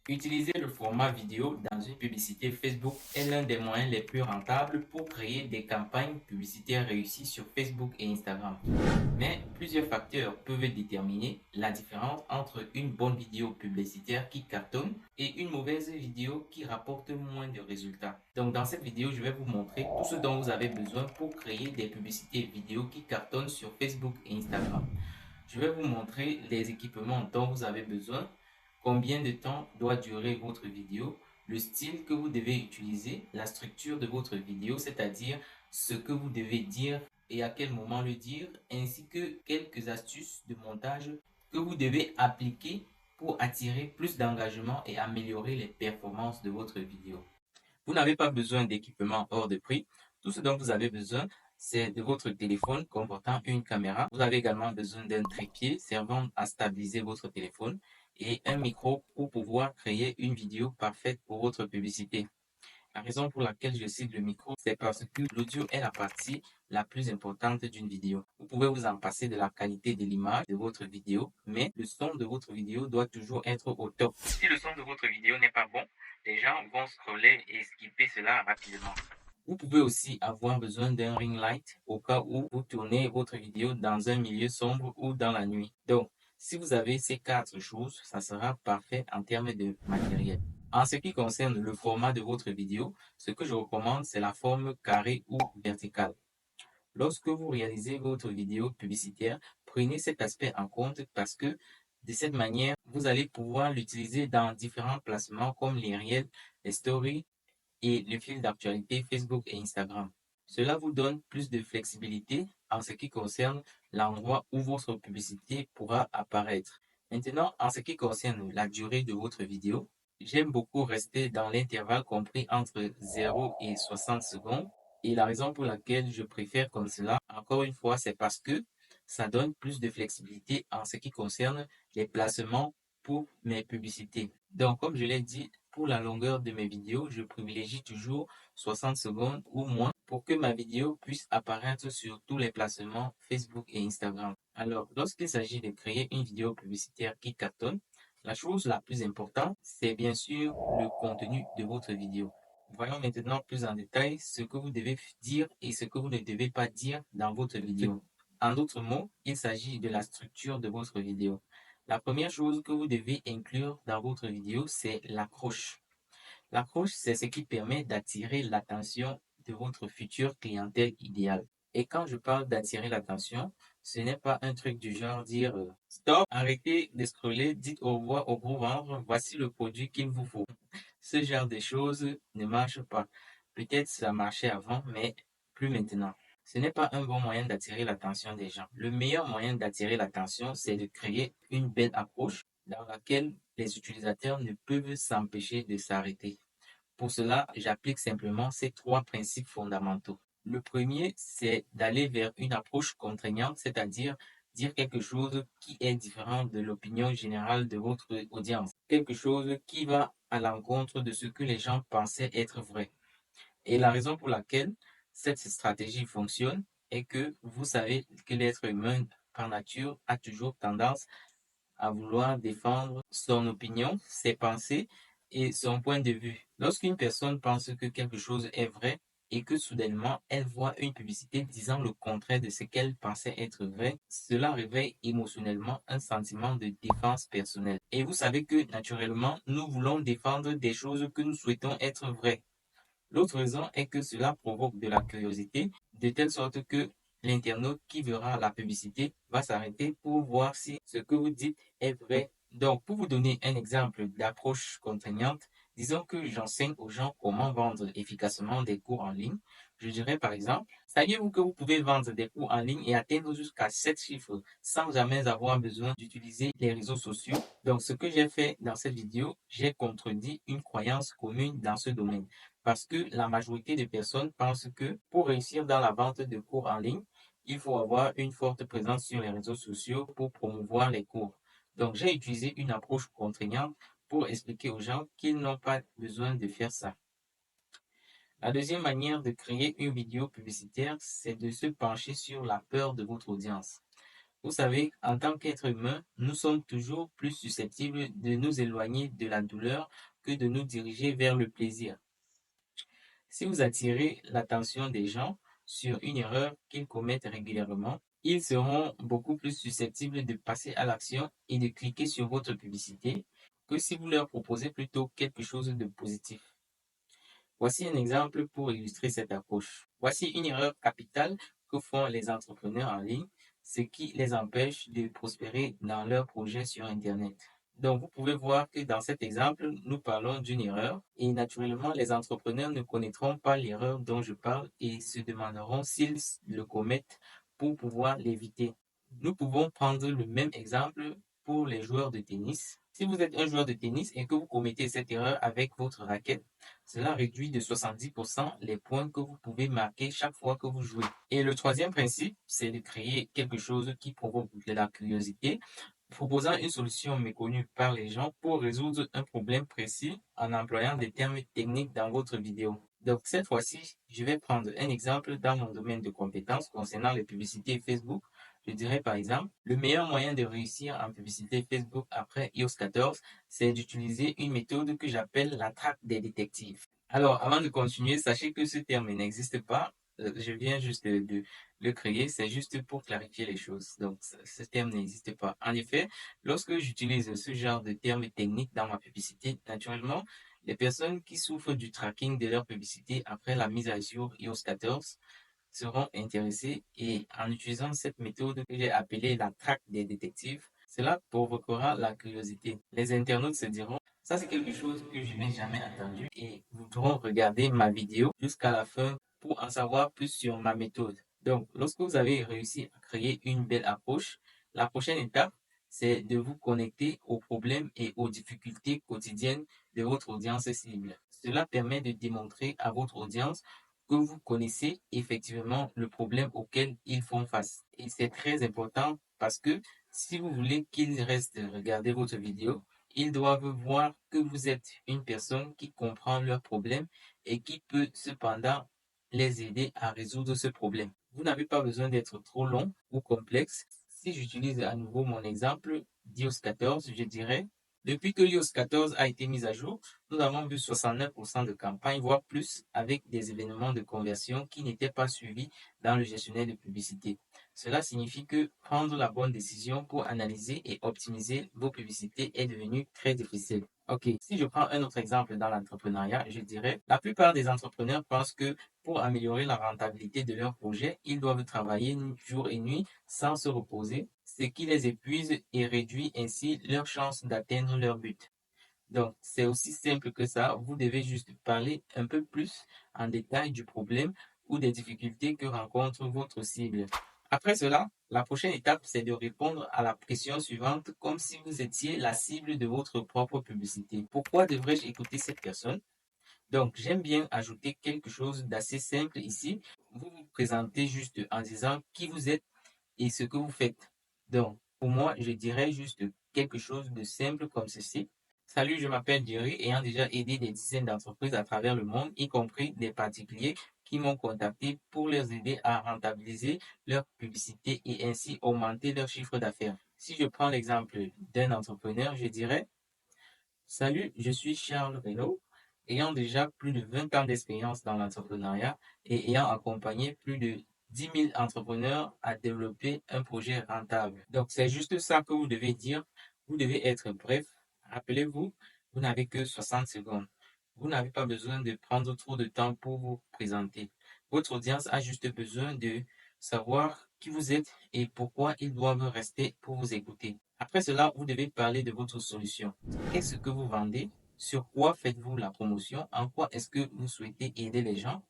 Utiliser le format vidéo dans une publicité Facebook est l'un des moyens les plus rentables pour créer des campagnes publicitaires réussies sur Facebook et Instagram. Mais plusieurs facteurs peuvent déterminer la différence entre une bonne vidéo publicitaire qui cartonne et une mauvaise vidéo qui rapporte moins de résultats. Donc dans cette vidéo, je vais vous montrer tout ce dont vous avez besoin pour créer des publicités vidéo qui cartonnent sur Facebook et Instagram. Je vais vous montrer les équipements dont vous avez besoin, combien de temps doit durer votre vidéo, le style que vous devez utiliser, la structure de votre vidéo, c'est-à-dire ce que vous devez dire et à quel moment le dire, ainsi que quelques astuces de montage que vous devez appliquer pour attirer plus d'engagement et améliorer les performances de votre vidéo. Vous n'avez pas besoin d'équipement hors de prix. Tout ce dont vous avez besoin, c'est de votre téléphone comportant une caméra. Vous avez également besoin d'un trépied servant à stabiliser votre téléphone et un micro pour pouvoir créer une vidéo parfaite pour votre publicité. La raison pour laquelle je cite le micro, c'est parce que l'audio est la partie la plus importante d'une vidéo. Vous pouvez vous en passer de la qualité de l'image de votre vidéo, mais le son de votre vidéo doit toujours être au top. Si le son de votre vidéo n'est pas bon, les gens vont scroller et skipper cela rapidement. Vous pouvez aussi avoir besoin d'un ring light au cas où vous tournez votre vidéo dans un milieu sombre ou dans la nuit. Donc, si vous avez ces 4 choses, ça sera parfait en termes de matériel. En ce qui concerne le format de votre vidéo, ce que je recommande, c'est la forme carrée ou verticale. Lorsque vous réalisez votre vidéo publicitaire, prenez cet aspect en compte parce que de cette manière, vous allez pouvoir l'utiliser dans différents placements comme les reels, les stories et le fil d'actualité Facebook et Instagram. Cela vous donne plus de flexibilité en ce qui concerne l'endroit où votre publicité pourra apparaître. Maintenant, en ce qui concerne la durée de votre vidéo, j'aime beaucoup rester dans l'intervalle compris entre 0 et 60 secondes. Et la raison pour laquelle je préfère comme cela, encore une fois, c'est parce que ça donne plus de flexibilité en ce qui concerne les placements pour mes publicités. Donc, comme je l'ai dit, pour la longueur de mes vidéos, je privilégie toujours 60 secondes ou moins pour que ma vidéo puisse apparaître sur tous les placements Facebook et Instagram. Alors, lorsqu'il s'agit de créer une vidéo publicitaire qui cartonne, la chose la plus importante, c'est bien sûr le contenu de votre vidéo. Voyons maintenant plus en détail ce que vous devez dire et ce que vous ne devez pas dire dans votre vidéo. En d'autres mots, il s'agit de la structure de votre vidéo. La première chose que vous devez inclure dans votre vidéo, c'est l'accroche. L'accroche, c'est ce qui permet d'attirer l'attention de votre future clientèle idéale. Et quand je parle d'attirer l'attention, ce n'est pas un truc du genre dire stop, arrêtez de scroller, dites au revoir au gros ventre, voici le produit qu'il vous faut. Ce genre de choses ne marche pas. Peut-être ça marchait avant, mais plus maintenant. Ce n'est pas un bon moyen d'attirer l'attention des gens. Le meilleur moyen d'attirer l'attention, c'est de créer une belle approche dans laquelle les utilisateurs ne peuvent s'empêcher de s'arrêter. Pour cela, j'applique simplement ces 3 principes fondamentaux. Le premier, c'est d'aller vers une approche contraignante, c'est-à-dire dire quelque chose qui est différent de l'opinion générale de votre audience. Quelque chose qui va à l'encontre de ce que les gens pensaient être vrai. Et la raison pour laquelle cette stratégie fonctionne est que vous savez que l'être humain, par nature, a toujours tendance à vouloir défendre son opinion, ses pensées et son point de vue. Lorsqu'une personne pense que quelque chose est vrai et que soudainement elle voit une publicité disant le contraire de ce qu'elle pensait être vrai, cela réveille émotionnellement un sentiment de défense personnelle. Et vous savez que naturellement, nous voulons défendre des choses que nous souhaitons être vraies. L'autre raison est que cela provoque de la curiosité, de telle sorte que l'internaute qui verra la publicité va s'arrêter pour voir si ce que vous dites est vrai. Donc, pour vous donner un exemple d'approche contraignante, disons que j'enseigne aux gens comment vendre efficacement des cours en ligne. Je dirais par exemple, saviez-vous que vous pouvez vendre des cours en ligne et atteindre jusqu'à 7 chiffres sans jamais avoir besoin d'utiliser les réseaux sociaux? Donc, ce que j'ai fait dans cette vidéo, j'ai contredit une croyance commune dans ce domaine. Parce que la majorité des personnes pensent que pour réussir dans la vente de cours en ligne, il faut avoir une forte présence sur les réseaux sociaux pour promouvoir les cours. Donc, j'ai utilisé une approche contraignante pour expliquer aux gens qu'ils n'ont pas besoin de faire ça. La deuxième manière de créer une vidéo publicitaire, c'est de se pencher sur la peur de votre audience. Vous savez, en tant qu'être humain, nous sommes toujours plus susceptibles de nous éloigner de la douleur que de nous diriger vers le plaisir. Si vous attirez l'attention des gens sur une erreur qu'ils commettent régulièrement, ils seront beaucoup plus susceptibles de passer à l'action et de cliquer sur votre publicité que si vous leur proposez plutôt quelque chose de positif. Voici un exemple pour illustrer cette approche. Voici une erreur capitale que font les entrepreneurs en ligne, ce qui les empêche de prospérer dans leurs projets sur Internet. Donc, vous pouvez voir que dans cet exemple, nous parlons d'une erreur et naturellement, les entrepreneurs ne connaîtront pas l'erreur dont je parle et se demanderont s'ils le commettent pour pouvoir l'éviter. Nous pouvons prendre le même exemple pour les joueurs de tennis. Si vous êtes un joueur de tennis et que vous commettez cette erreur avec votre raquette, cela réduit de 70% les points que vous pouvez marquer chaque fois que vous jouez. Et le troisième principe, c'est de créer quelque chose qui provoque de la curiosité, proposant une solution méconnue par les gens pour résoudre un problème précis en employant des termes techniques dans votre vidéo. Donc cette fois-ci, je vais prendre un exemple dans mon domaine de compétences concernant les publicités Facebook. Je dirais par exemple, le meilleur moyen de réussir en publicité Facebook après iOS 14, c'est d'utiliser une méthode que j'appelle la traque des détectives. Alors, avant de continuer, sachez que ce terme n'existe pas. Je viens juste de le créer, c'est juste pour clarifier les choses. Donc, ce terme n'existe pas. En effet, lorsque j'utilise ce genre de termes techniques dans ma publicité, naturellement, les personnes qui souffrent du tracking de leur publicité après la mise à jour iOS 14 seront intéressés et en utilisant cette méthode que j'ai appelée la traque des détectives, cela provoquera la curiosité. Les internautes se diront, ça c'est quelque chose que je n'ai jamais entendu et voudront regarder ma vidéo jusqu'à la fin pour en savoir plus sur ma méthode. Donc, lorsque vous avez réussi à créer une belle approche, la prochaine étape, c'est de vous connecter aux problèmes et aux difficultés quotidiennes de votre audience cible. Cela permet de démontrer à votre audience que vous connaissez effectivement le problème auquel ils font face. Et c'est très important parce que si vous voulez qu'ils restent regarder votre vidéo, ils doivent voir que vous êtes une personne qui comprend leurs problèmes et qui peut cependant les aider à résoudre ce problème. Vous n'avez pas besoin d'être trop long ou complexe. Si j'utilise à nouveau mon exemple d'iOS 14, je dirais, depuis que l'iOS 14 a été mis à jour, nous avons vu 69% de campagnes, voire plus, avec des événements de conversion qui n'étaient pas suivis dans le gestionnaire de publicité. Cela signifie que prendre la bonne décision pour analyser et optimiser vos publicités est devenu très difficile. Ok, si je prends un autre exemple dans l'entrepreneuriat, je dirais, la plupart des entrepreneurs pensent que pour améliorer la rentabilité de leur projet, ils doivent travailler jour et nuit sans se reposer, ce qui les épuise et réduit ainsi leurs chances d'atteindre leur but. Donc, c'est aussi simple que ça. Vous devez juste parler un peu plus en détail du problème ou des difficultés que rencontre votre cible. Après cela, la prochaine étape, c'est de répondre à la question suivante comme si vous étiez la cible de votre propre publicité. Pourquoi devrais-je écouter cette personne? Donc, j'aime bien ajouter quelque chose d'assez simple ici. Vous vous présentez juste en disant qui vous êtes et ce que vous faites. Donc, pour moi, je dirais juste quelque chose de simple comme ceci. Salut, je m'appelle Jerry, ayant déjà aidé des dizaines d'entreprises à travers le monde, y compris des particuliers qui m'ont contacté pour les aider à rentabiliser leur publicité et ainsi augmenter leur chiffre d'affaires. Si je prends l'exemple d'un entrepreneur, je dirais, salut, je suis Charles Reynaud, ayant déjà plus de 20 ans d'expérience dans l'entrepreneuriat et ayant accompagné plus de 10 000 entrepreneurs à développer un projet rentable. Donc, c'est juste ça que vous devez dire. Vous devez être bref. Rappelez-vous, vous n'avez que 60 secondes. Vous n'avez pas besoin de prendre trop de temps pour vous présenter. Votre audience a juste besoin de savoir qui vous êtes et pourquoi ils doivent rester pour vous écouter. Après cela, vous devez parler de votre solution. Qu'est-ce que vous vendez? Sur quoi faites-vous la promotion? En quoi est-ce que vous souhaitez aider les gens?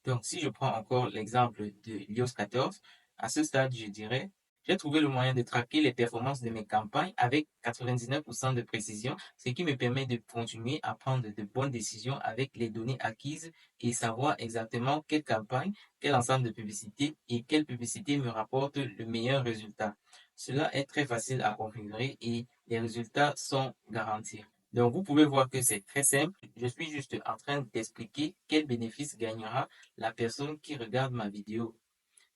Donc, si je prends encore l'exemple de l'iOS 14, à ce stade, je dirais, j'ai trouvé le moyen de traquer les performances de mes campagnes avec 99% de précision, ce qui me permet de continuer à prendre de bonnes décisions avec les données acquises et savoir exactement quelle campagne, quel ensemble de publicités et quelle publicité me rapporte le meilleur résultat. Cela est très facile à configurer et les résultats sont garantis. Donc, vous pouvez voir que c'est très simple. Je suis juste en train d'expliquer quel bénéfice gagnera la personne qui regarde ma vidéo.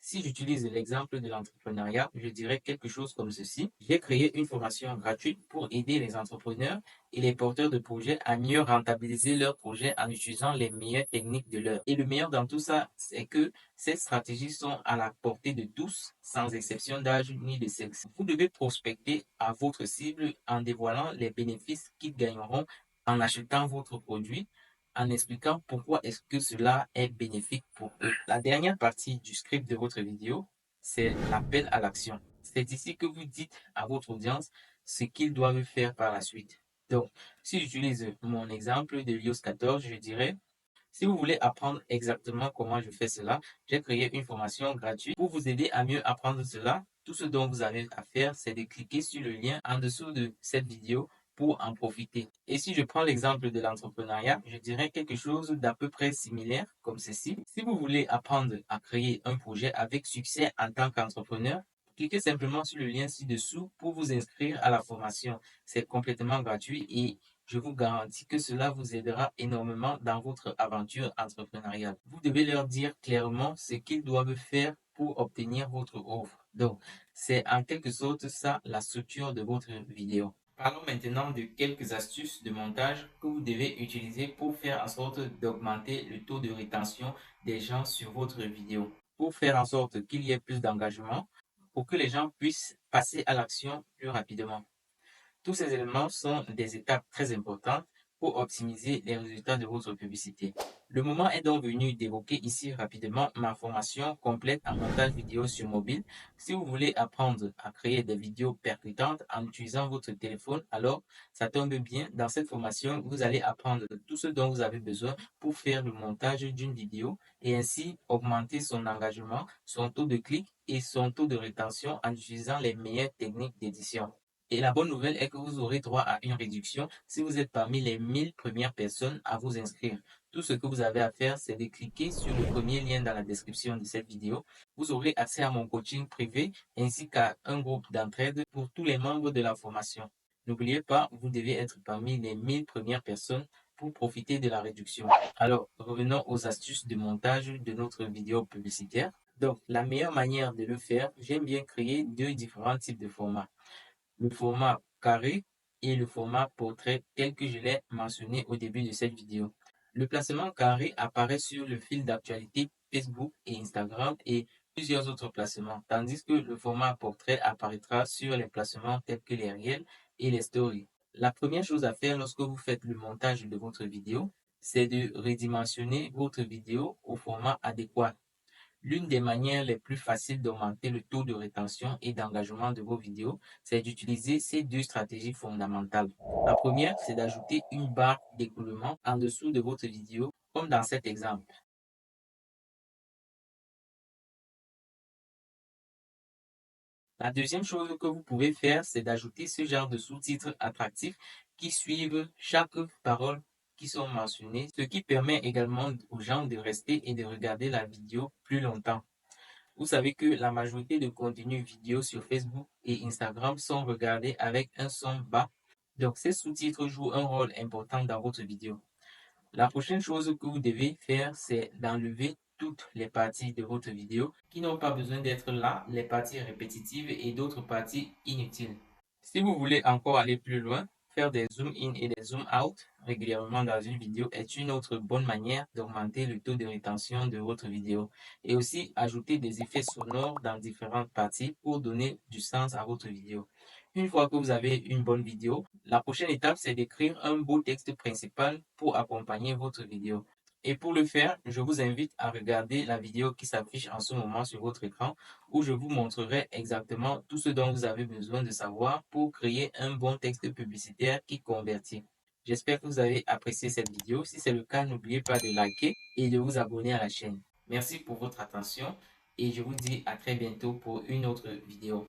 Si j'utilise l'exemple de l'entrepreneuriat, je dirais quelque chose comme ceci. J'ai créé une formation gratuite pour aider les entrepreneurs et les porteurs de projets à mieux rentabiliser leurs projets en utilisant les meilleures techniques de l'heure. Et le meilleur dans tout ça, c'est que ces stratégies sont à la portée de tous, sans exception d'âge ni de sexe. Vous devez prospecter à votre cible en dévoilant les bénéfices qu'ils gagneront en achetant votre produit, en expliquant pourquoi est-ce que cela est bénéfique pour eux. La dernière partie du script de votre vidéo, c'est l'appel à l'action. C'est ici que vous dites à votre audience ce qu'ils doivent faire par la suite. Donc, si j'utilise mon exemple de l'iOS 14, je dirais, si vous voulez apprendre exactement comment je fais cela, j'ai créé une formation gratuite pour vous aider à mieux apprendre cela. Tout ce dont vous avez à faire, c'est de cliquer sur le lien en dessous de cette vidéo pour en profiter. Et si je prends l'exemple de l'entrepreneuriat, je dirais quelque chose d'à peu près similaire comme ceci. Si vous voulez apprendre à créer un projet avec succès en tant qu'entrepreneur, cliquez simplement sur le lien ci-dessous pour vous inscrire à la formation. C'est complètement gratuit et je vous garantis que cela vous aidera énormément dans votre aventure entrepreneuriale. Vous devez leur dire clairement ce qu'ils doivent faire pour obtenir votre offre. Donc, c'est en quelque sorte ça la structure de votre vidéo. Parlons maintenant de quelques astuces de montage que vous devez utiliser pour faire en sorte d'augmenter le taux de rétention des gens sur votre vidéo. Pour faire en sorte qu'il y ait plus d'engagement, pour que les gens puissent passer à l'action plus rapidement. Tous ces éléments sont des étapes très importantes pour optimiser les résultats de votre publicité. Le moment est donc venu d'évoquer ici rapidement ma formation complète en montage vidéo sur mobile. Si vous voulez apprendre à créer des vidéos percutantes en utilisant votre téléphone, alors ça tombe bien. Dans cette formation, vous allez apprendre tout ce dont vous avez besoin pour faire le montage d'une vidéo et ainsi augmenter son engagement, son taux de clic et son taux de rétention en utilisant les meilleures techniques d'édition. Et la bonne nouvelle est que vous aurez droit à une réduction si vous êtes parmi les 1000 premières personnes à vous inscrire. Tout ce que vous avez à faire, c'est de cliquer sur le premier lien dans la description de cette vidéo. Vous aurez accès à mon coaching privé ainsi qu'à un groupe d'entraide pour tous les membres de la formation. N'oubliez pas, vous devez être parmi les 1000 premières personnes pour profiter de la réduction. Alors, revenons aux astuces de montage de notre vidéo publicitaire. Donc, la meilleure manière de le faire, j'aime bien créer deux différents types de formats, le format carré et le format portrait tel que je l'ai mentionné au début de cette vidéo. Le placement carré apparaît sur le fil d'actualité Facebook et Instagram et plusieurs autres placements, tandis que le format portrait apparaîtra sur les placements tels que les réels et les stories. La première chose à faire lorsque vous faites le montage de votre vidéo, c'est de redimensionner votre vidéo au format adéquat. L'une des manières les plus faciles d'augmenter le taux de rétention et d'engagement de vos vidéos, c'est d'utiliser ces deux stratégies fondamentales. La première, c'est d'ajouter une barre d'écoulement en dessous de votre vidéo, comme dans cet exemple. La deuxième chose que vous pouvez faire, c'est d'ajouter ce genre de sous-titres attractifs qui suivent chaque parole qui sont mentionnées, ce qui permet également aux gens de rester et de regarder la vidéo plus longtemps. Vous savez que la majorité de contenus vidéo sur Facebook et Instagram sont regardés avec un son bas. Donc, ces sous-titres jouent un rôle important dans votre vidéo. La prochaine chose que vous devez faire, c'est d'enlever toutes les parties de votre vidéo qui n'ont pas besoin d'être là, les parties répétitives et d'autres parties inutiles. Si vous voulez encore aller plus loin, faire des zoom in et des zoom out régulièrement dans une vidéo est une autre bonne manière d'augmenter le taux de rétention de votre vidéo et aussi ajouter des effets sonores dans différentes parties pour donner du sens à votre vidéo. Une fois que vous avez une bonne vidéo, la prochaine étape, c'est d'écrire un beau texte principal pour accompagner votre vidéo. Et pour le faire, je vous invite à regarder la vidéo qui s'affiche en ce moment sur votre écran où je vous montrerai exactement tout ce dont vous avez besoin de savoir pour créer un bon texte publicitaire qui convertit. J'espère que vous avez apprécié cette vidéo. Si c'est le cas, n'oubliez pas de liker et de vous abonner à la chaîne. Merci pour votre attention et je vous dis à très bientôt pour une autre vidéo.